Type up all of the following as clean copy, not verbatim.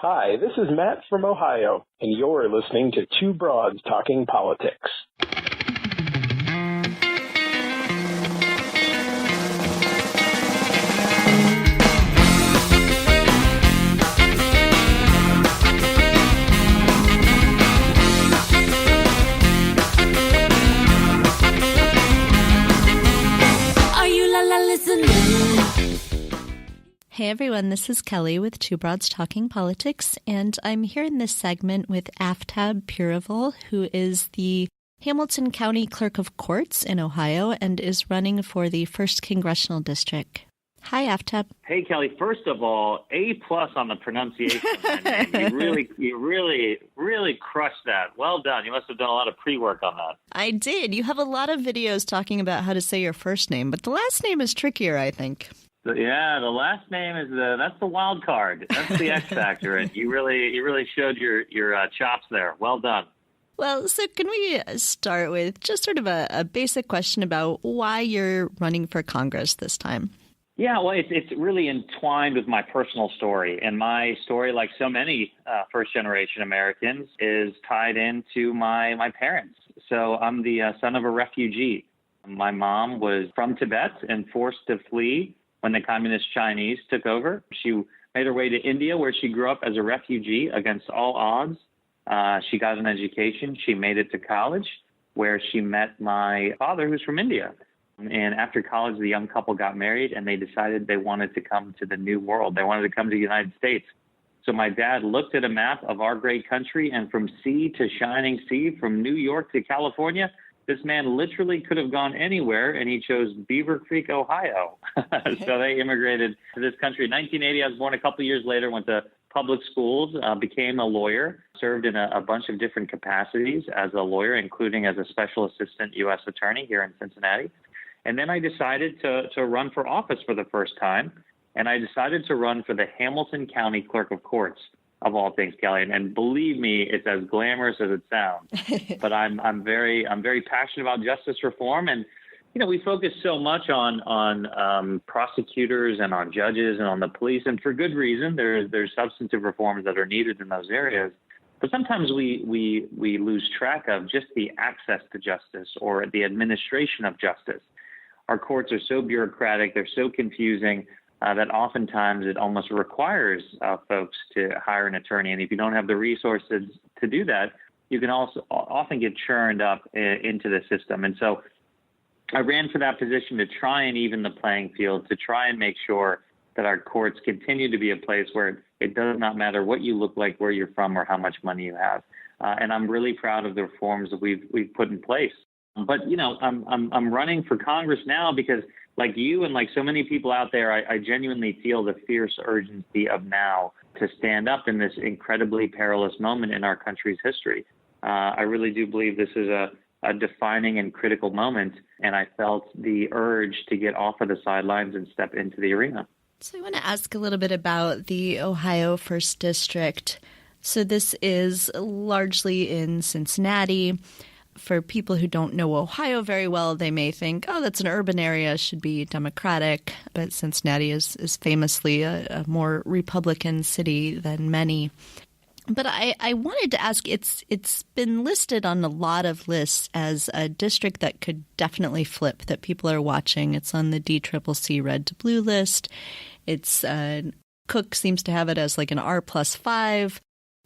Hi, this is Matt from Ohio, and you're listening to Two Broads Talking Politics. Are you listening? Hey everyone, this is Kelly with Two Broads Talking Politics, and I'm here in this segment with Aftab Pureval, who is the Hamilton County Clerk of Courts in Ohio and is running for the 1st Congressional District. Hi, Aftab. Hey, Kelly. First of all, A+ on the pronunciation of my name. You really crushed that. Well done. You must have done a lot of pre-work on that. I did. You have a lot of videos talking about how to say your first name, but the last name is trickier, I think. Yeah, the last name is that's the wild card. That's the X factor, and you really showed your chops there. Well done. Well, so can we start with just sort of a basic question about why you're running for Congress this time? Yeah, well, it's really entwined with my personal story, and my story, like so many first-generation Americans, is tied into my parents. So I'm the son of a refugee. My mom was from Tibet and forced to flee when the communist Chinese took over. She made her way to India, where she grew up as a refugee against all odds. She got an education. She made it to college, where she met my father, who's from India. And after college, the young couple got married, and they decided they wanted to come to the New World. They wanted to come to the United States. So my dad looked at a map of our great country, and from sea to shining sea, from New York to California, this man literally could have gone anywhere, and he chose Beaver Creek, Ohio. So they immigrated to this country. In 1980, I was born. A couple of years later, went to public schools, became a lawyer, served in a bunch of different capacities as a lawyer, including as a special assistant U.S. attorney here in Cincinnati. And then I decided to run for office for the first time, and I decided to run for the Hamilton County Clerk of Courts, of all things, Kelly. And believe me, it's as glamorous as it sounds. But I'm very passionate about justice reform, and we focus so much on prosecutors and on judges and on the police, and for good reason. There's substantive reforms that are needed in those areas. But sometimes we lose track of just the access to justice or the administration of justice. Our courts are so bureaucratic, they're so confusing that oftentimes it almost requires folks to hire an attorney. And if you don't have the resources to do that, you can also often get churned up into the system. And so I ran for that position to try and even the playing field, to try and make sure that our courts continue to be a place where it does not matter what you look like, where you're from, or how much money you have. And I'm really proud of the reforms that we've put in place. But, I'm running for Congress now because, like you and like so many people out there, I genuinely feel the fierce urgency of now to stand up in this incredibly perilous moment in our country's history. I really do believe this is a defining and critical moment, and I felt the urge to get off of the sidelines and step into the arena. So I want to ask a little bit about the Ohio 1st District. So this is largely in Cincinnati. For people who don't know Ohio very well, they may think, oh, that's an urban area, should be Democratic. But Cincinnati is famously a more Republican city than many. But I wanted to ask, it's been listed on a lot of lists as a district that could definitely flip, that people are watching. It's on the DCCC red to blue list. It's Cook seems to have it as like an R+5.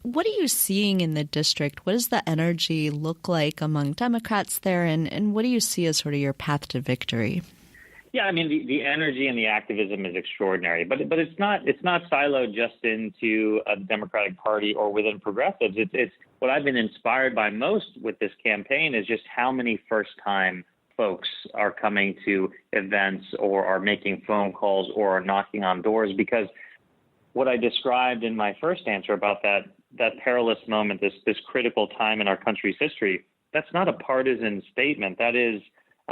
What are you seeing in the district? What does the energy look like among Democrats there? And what do you see as sort of your path to victory? Yeah, I mean, the energy and the activism is extraordinary, but it's not siloed just into a Democratic Party or within progressives. It's what I've been inspired by most with this campaign is just how many first-time folks are coming to events or are making phone calls or are knocking on doors, because what I described in my first answer about that perilous moment, this critical time in our country's history, that's not a partisan statement. That is,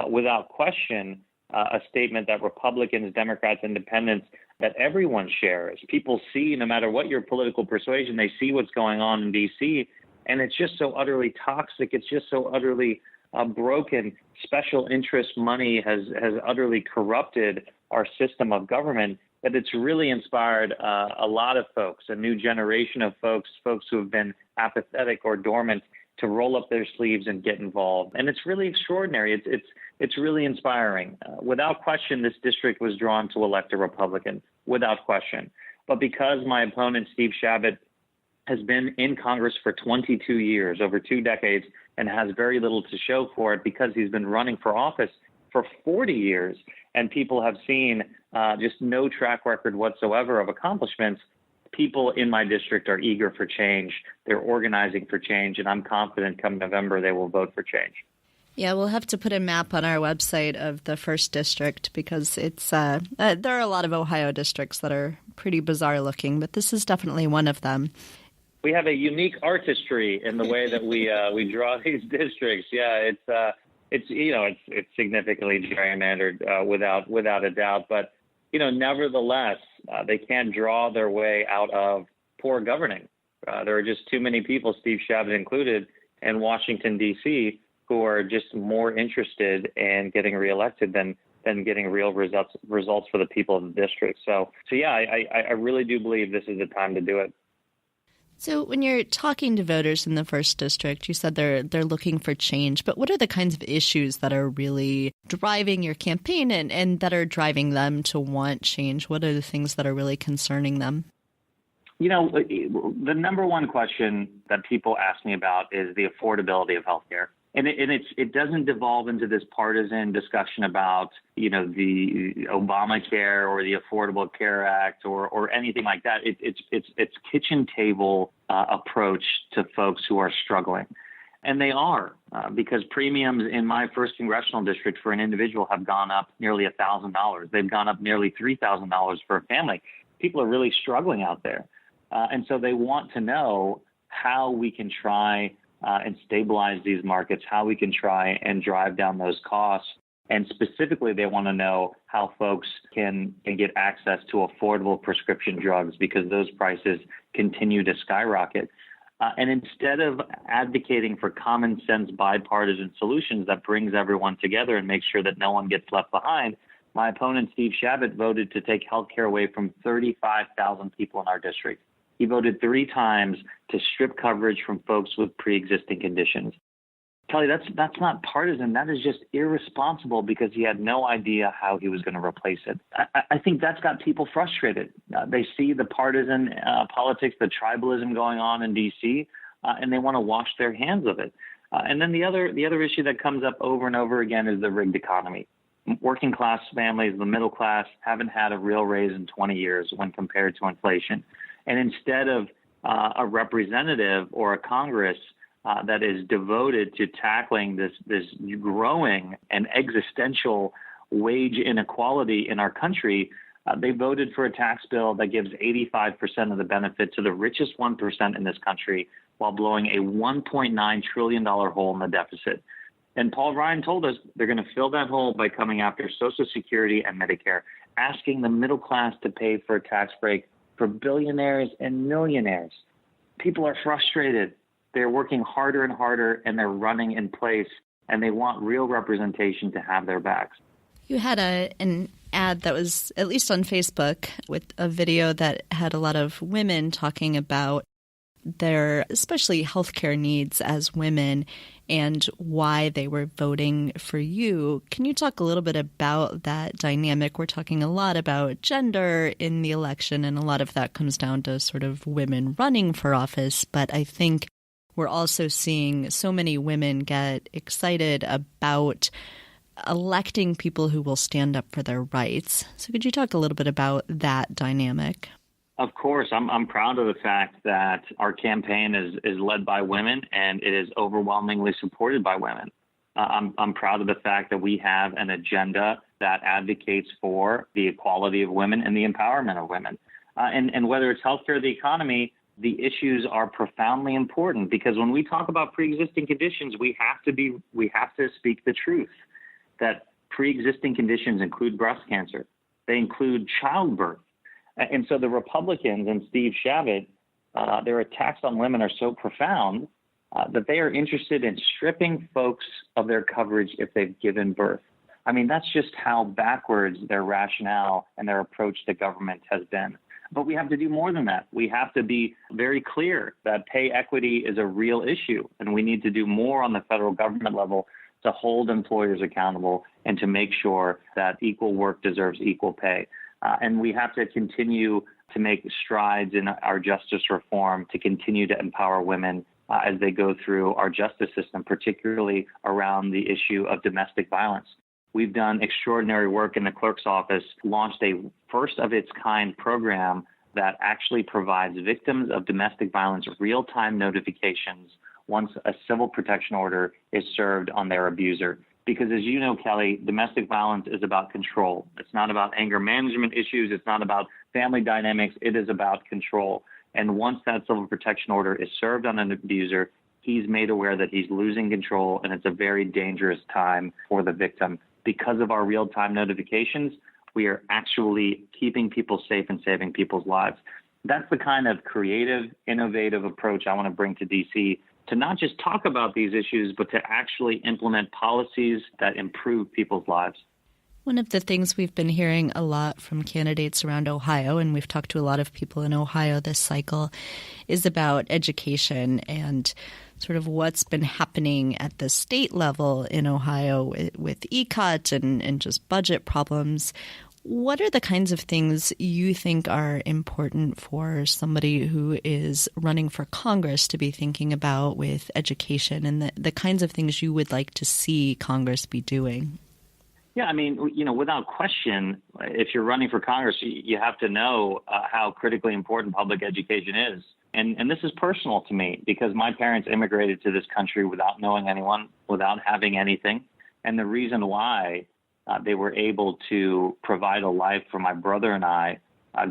without question, a statement that Republicans, Democrats, Independents, that everyone shares. People see, no matter what your political persuasion, they see what's going on in D.C., and it's just so utterly toxic. It's just so utterly broken. Special interest money has utterly corrupted our system of government. that it's really inspired a lot of folks, a new generation of folks who have been apathetic or dormant, to roll up their sleeves and get involved. And it's really extraordinary. It's really inspiring. Without question, this district was drawn to elect a Republican, without question. But because my opponent, Steve Chabot, has been in Congress for 22 years, over 2 decades, and has very little to show for it because he's been running for office for 40 years, and people have seen just no track record whatsoever of accomplishments, people in my district are eager for change. They're organizing for change, and I'm confident come November they will vote for change. Yeah, we'll have to put a map on our website of the 1st District because it's there are a lot of Ohio districts that are pretty bizarre looking, but this is definitely one of them. We have a unique artistry in the way that we draw these districts. Yeah, it's significantly gerrymandered without a doubt, but nevertheless, they can't draw their way out of poor governing. There are just too many people, Steve Chabot included, in Washington, D.C., who are just more interested in getting reelected than getting real results for the people of the district. So yeah, I really do believe this is the time to do it. So when you're talking to voters in the 1st District, you said they're looking for change, but what are the kinds of issues that are really driving your campaign and that are driving them to want change? What are the things that are really concerning them? The number one question that people ask me about is the affordability of healthcare. And it doesn't devolve into this partisan discussion about, the Obamacare or the Affordable Care Act or anything like that. It's kitchen table approach to folks who are struggling. And they are, because premiums in my 1st congressional district for an individual have gone up nearly $1,000. They've gone up nearly $3,000 for a family. People are really struggling out there. And so they want to know how we can try and stabilize these markets, how we can try and drive down those costs. And specifically, they want to know how folks can get access to affordable prescription drugs because those prices continue to skyrocket. And instead of advocating for common sense bipartisan solutions that brings everyone together and makes sure that no one gets left behind, my opponent, Steve Chabot, voted to take health care away from 35,000 people in our district. He voted 3 times to strip coverage from folks with pre-existing conditions. Kelly, that's not partisan. That is just irresponsible because he had no idea how he was going to replace it. I think that's got people frustrated. They see the partisan politics, the tribalism going on in D.C., and they want to wash their hands of it. And then the other issue that comes up over and over again is the rigged economy. Working class families, the middle class, haven't had a real raise in 20 years when compared to inflation. And instead of a representative or a Congress that is devoted to tackling this growing and existential wage inequality in our country, they voted for a tax bill that gives 85% of the benefit to the richest 1% in this country while blowing a $1.9 trillion hole in the deficit. And Paul Ryan told us they're going to fill that hole by coming after Social Security and Medicare, asking the middle class to pay for a tax break for billionaires and millionaires. People are frustrated. They're working harder and harder, and they're running in place, and they want real representation to have their backs. You had an ad that was, at least on Facebook, with a video that had a lot of women talking about their especially healthcare needs as women and why they were voting for you. Can you talk a little bit about that dynamic? We're talking a lot about gender in the election, and a lot of that comes down to sort of women running for office. But I think we're also seeing so many women get excited about electing people who will stand up for their rights. So could you talk a little bit about that dynamic? Of course, I'm proud of the fact that our campaign is led by women and it is overwhelmingly supported by women. I'm proud of the fact that we have an agenda that advocates for the equality of women and the empowerment of women. And whether it's healthcare or the economy, the issues are profoundly important because when we talk about pre-existing conditions, we have to speak the truth that pre-existing conditions include breast cancer. They include childbirth. And so the Republicans and Steve Chabot, their attacks on women are so profound that they are interested in stripping folks of their coverage if they've given birth. I mean, that's just how backwards their rationale and their approach to government has been. But we have to do more than that. We have to be very clear that pay equity is a real issue, and we need to do more on the federal government level to hold employers accountable and to make sure that equal work deserves equal pay. And we have to continue to make strides in our justice reform to continue to empower women as they go through our justice system, particularly around the issue of domestic violence. We've done extraordinary work in the clerk's office, launched a first-of-its-kind program that actually provides victims of domestic violence real-time notifications once a civil protection order is served on their abuser. Because as you know, Kelly, domestic violence is about control. It's not about anger management issues. It's not about family dynamics. It is about control. And once that civil protection order is served on an abuser, he's made aware that he's losing control, and it's a very dangerous time for the victim. Because of our real-time notifications, we are actually keeping people safe and saving people's lives. That's the kind of creative, innovative approach I want to bring to D.C., to not just talk about these issues, but to actually implement policies that improve people's lives. One of the things we've been hearing a lot from candidates around Ohio, and we've talked to a lot of people in Ohio this cycle, is about education and sort of what's been happening at the state level in Ohio with ECOT and just budget problems. What are the kinds of things you think are important for somebody who is running for Congress to be thinking about with education, and the kinds of things you would like to see Congress be doing? Yeah, I mean, without question, if you're running for Congress, you have to know how critically important public education is. And this is personal to me because my parents immigrated to this country without knowing anyone, without having anything. And the reason why they were able to provide a life for my brother and I,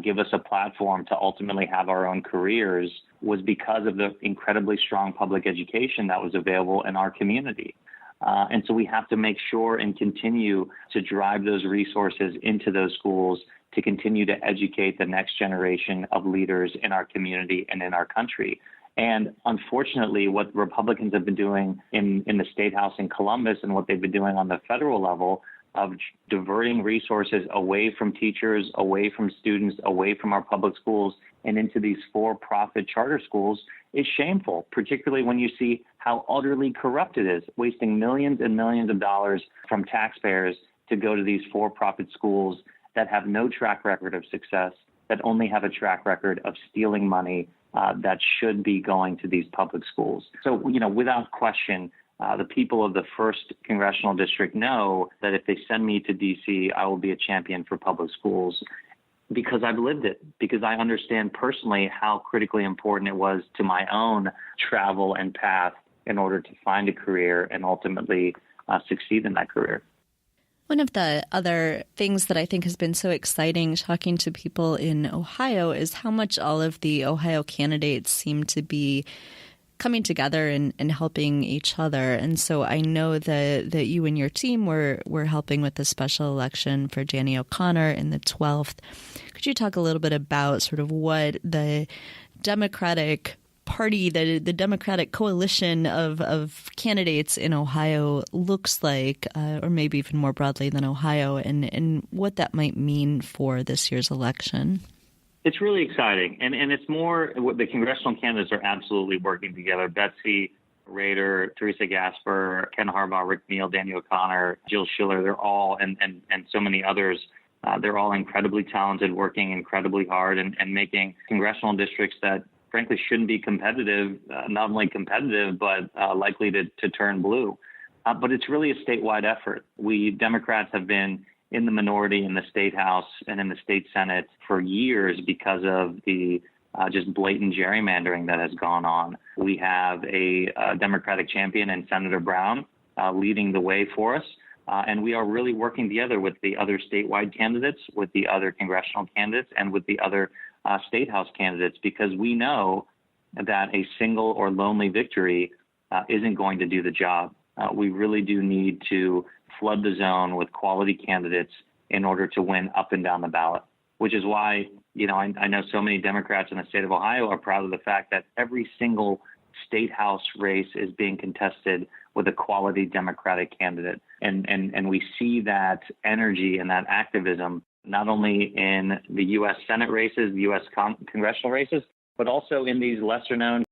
give us a platform to ultimately have our own careers, was because of the incredibly strong public education that was available in our community. And so we have to make sure and continue to drive those resources into those schools to continue to educate the next generation of leaders in our community and in our country. And unfortunately, what Republicans have been doing in the State House in Columbus and what they've been doing on the federal level of diverting resources away from teachers, away from students, away from our public schools, and into these for-profit charter schools is shameful, particularly when you see how utterly corrupt it is, wasting millions and millions of dollars from taxpayers to go to these for-profit schools that have no track record of success, that only have a track record of stealing money that should be going to these public schools. So, without question, the people of the 1st Congressional District know that if they send me to D.C., I will be a champion for public schools because I've lived it, because I understand personally how critically important it was to my own travel and path in order to find a career and ultimately succeed in that career. One of the other things that I think has been so exciting talking to people in Ohio is how much all of the Ohio candidates seem to be coming together and helping each other. And so I know that you and your team were helping with the special election for Danny O'Connor in the 12th. Could you talk a little bit about sort of what the Democratic Party, the Democratic coalition of candidates in Ohio looks like, or maybe even more broadly than Ohio, and what that might mean for this year's election? It's really exciting, and it's more, the congressional candidates are absolutely working together. Betsy Rader, Teresa Gasper, Ken Harbaugh, Rick Neal, Danny O'Connor, Jill Schiller, they're all, and so many others, they're all incredibly talented, working incredibly hard and making congressional districts that frankly shouldn't be competitive, not only competitive, but likely to turn blue. But it's really a statewide effort. We Democrats have been in the minority in the state house and in the state senate for years because of the just blatant gerrymandering that has gone on. We have a Democratic champion in Senator Brown leading the way for us. And we are really working together with the other statewide candidates, with the other congressional candidates, and with the other state house candidates, because we know that a single or lonely victory isn't going to do the job. We really do need to flood the zone with quality candidates in order to win up and down the ballot, which is why, I know so many Democrats in the state of Ohio are proud of the fact that every single state house race is being contested with a quality Democratic candidate. And we see that energy and that activism not only in the U.S. Senate races, the U.S. congressional races, but also in these lesser known